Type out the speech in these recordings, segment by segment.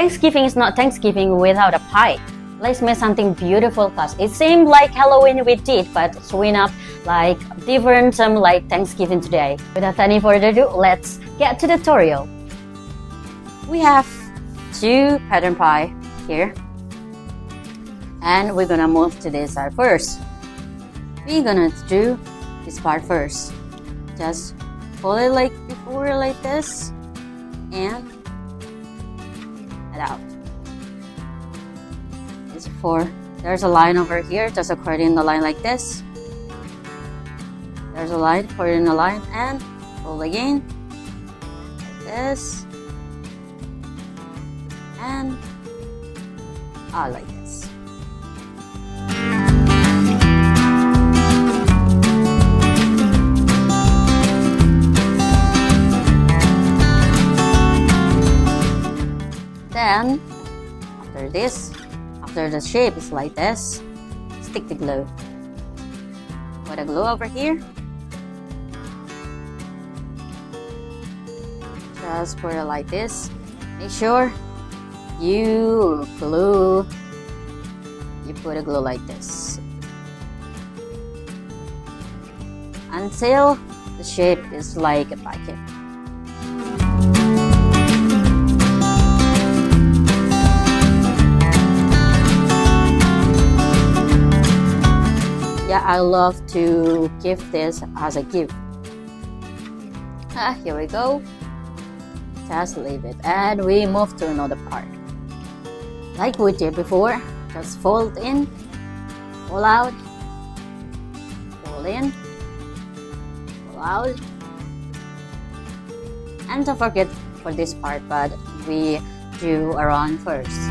Thanksgiving is not Thanksgiving without a pie. Let's make something beautiful because it seemed like Halloween we did, but showing up like different like Thanksgiving today. Without any further ado, let's get to the tutorial. We have 2 pattern pie here, and we're gonna move to this side first. We're gonna do this part first. Just fold it like before, like this, and it out. It's for there's a line over here, just according the line like this. There's a line, according the line, and fold again, like this, and like this. Then, after the shape is like this, stick the glue. Put a glue over here. Just put it like this. Make sure you put a glue like this until the shape is like a packet. Yeah, I love to give this as a gift. Here we go. Just leave it, and we move to another part. Like we did before, just fold in, fold out, fold in, fold out. And don't forget for this part, but we do around first.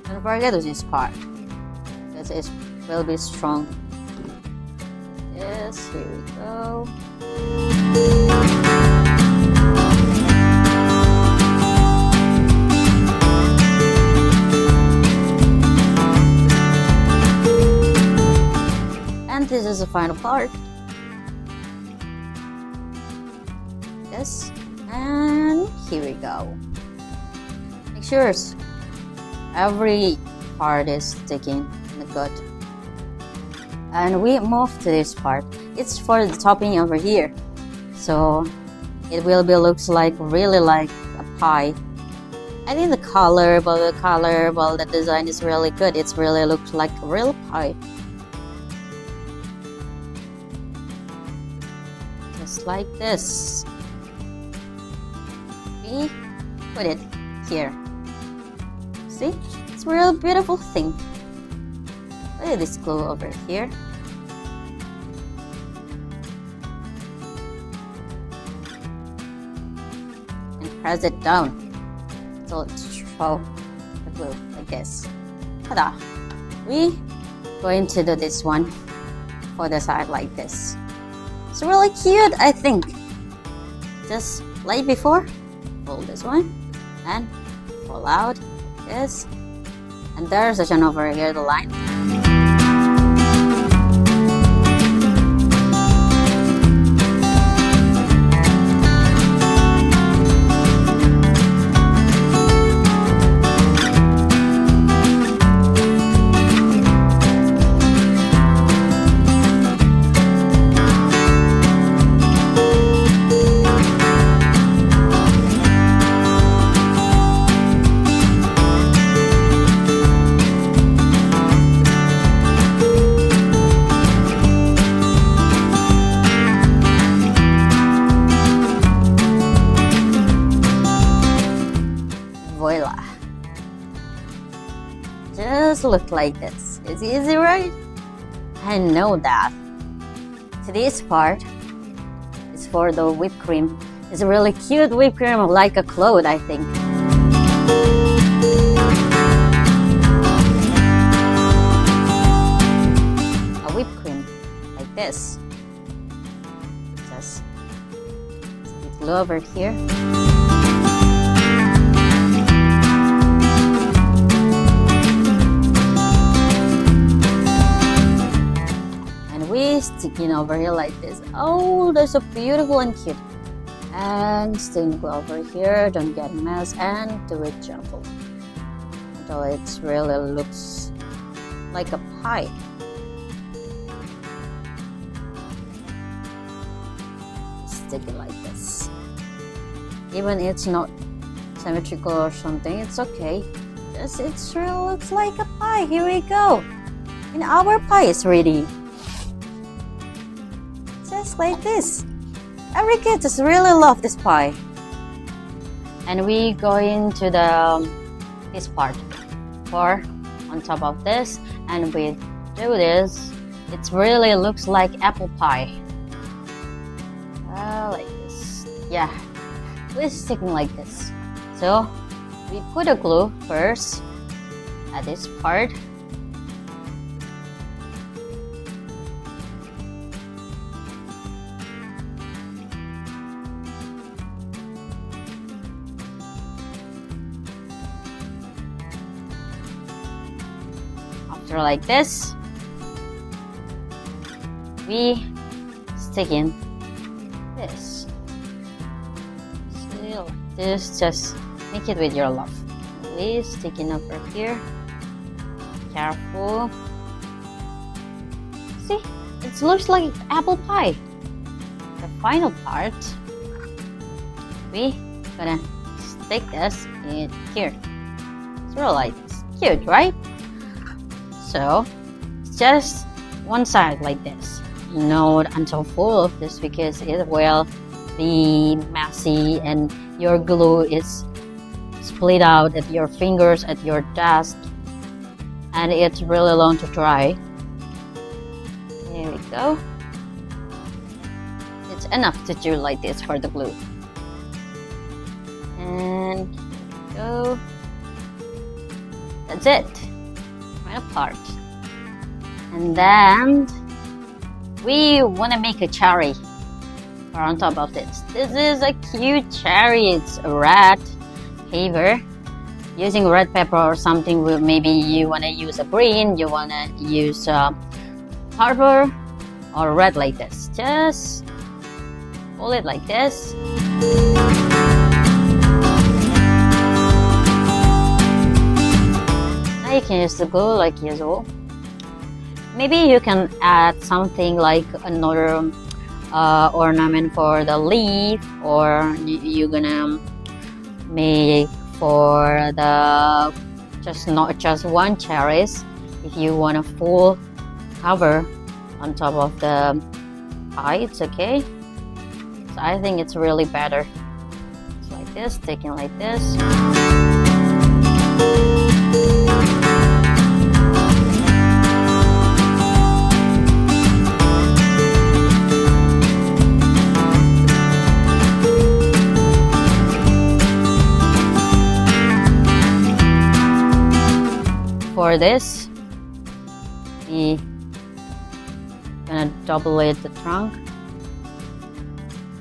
Don't forget this part, because it will be strong. Yes, here we go. And this is the final part. Yes, and here we go. Make sure every part is sticking in the gut. And we move to this part. It's for the topping over here, so it will be looks like really like a pie. I think the color, the design is really good. It's really looks like a real pie, just like this. We put it here. See? It's a real beautiful thing. Look at this glue over here. And press it down. So let's throw the glue like this. Ta-da! We going to do this one for the side like this. It's really cute, I think. Just like before, fold this one and fold out. Yes, and there's a chain over here, the line. Voila! Just look like this. It's easy, right? I know that. Today's part is for the whipped cream. It's a really cute whipped cream, like a cloth, I think. A whipped cream like this. Just glue over here. sticking over here like this. Oh, they're so beautiful and cute. And stain glue over here, don't get a mess, and do it gentle until it really looks like a pie. Stick it like this. Even it's not symmetrical or something, it's okay. Just it really looks like a pie. Here we go. And our pie is ready. Just like this. Every kid just really love this pie. And we go into this part for on top of this, and we do this. It really looks like apple pie. Like this. Yeah, we're sticking like this. So we put a glue first at this part. After like this, we stick in this. See, like this, just make it with your love. We stick it over here. Careful. See, it looks like apple pie. The final part, we gonna stick this in here. It's really like this. Cute, right? So it's just one side like this. Not until full of this, because it will be messy and your glue is split out at your fingers, at your desk, and it's really long to dry. There we go. It's enough to do like this for the glue. And here we go. That's it. Final part. And then we want to make a cherry on top of this. This is a cute cherry. It's a red paper. Using red pepper or something, maybe you want to use a green, you want to use purple or red like this. Just pull it like this. Now you can use the glue like usual. Maybe you can add something like another ornament for the leaf, or you're gonna make for the not just one cherries. If you want a full cover on top of the pie, it's okay. So I think it's really better. It's like this, taking like this. For this, we gonna double it the trunk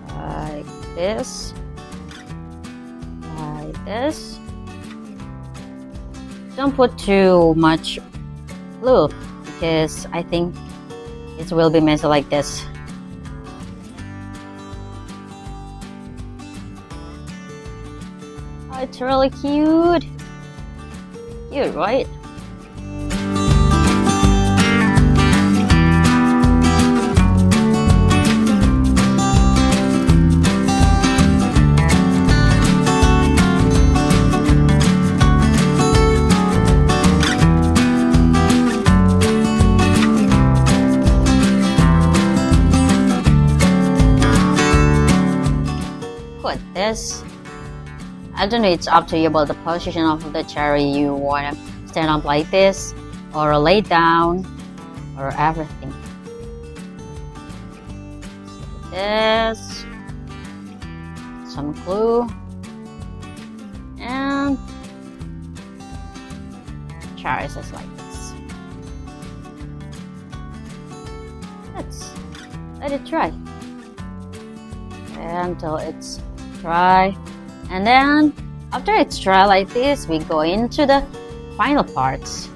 like this, like this. Don't put too much glue, because I think it will be messy like this. Oh, it's really cute. Cute, right? Put this. I don't know, it's up to you about the position of the cherry. You want to stand up like this, or lay down, or everything. So this, some glue, and cherries just like this. Let's let it dry until it's dry. And then after it's dry like this, we go into the final parts.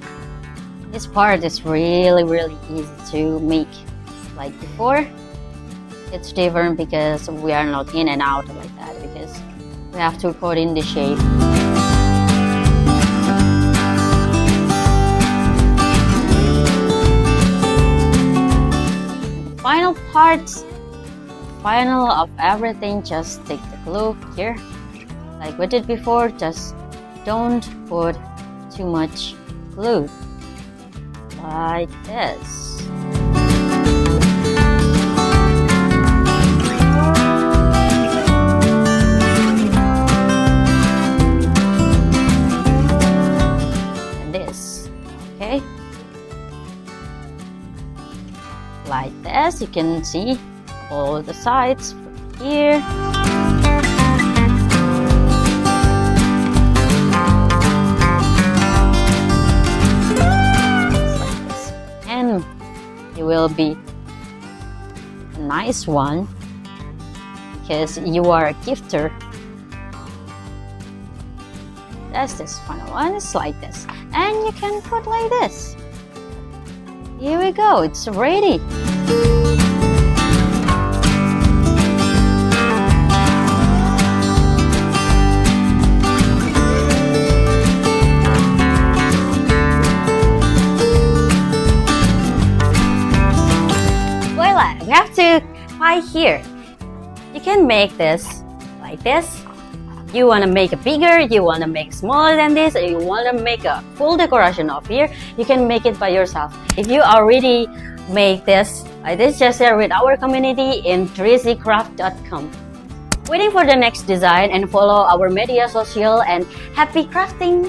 This part is really easy to make. like before. It's different because we are not in and out like that, because we have to put in the shape. Final parts, final of everything, just take the glue here like we did before. Just don't put too much glue, like this. And this, okay, like this. You can see all the sides from here. Like this. And it will be a nice one because you are a gifter. That's this final one. It's like this. And you can put like this. Here we go, it's ready. Voila, we have to tie here. You can make this like this. You want to make it bigger, you want to make smaller than this, or you want to make a full decoration of here, you can make it by yourself. If you already make this like this, just share with our community in triceycraft.com. Waiting for the next design and follow our media social, and happy crafting!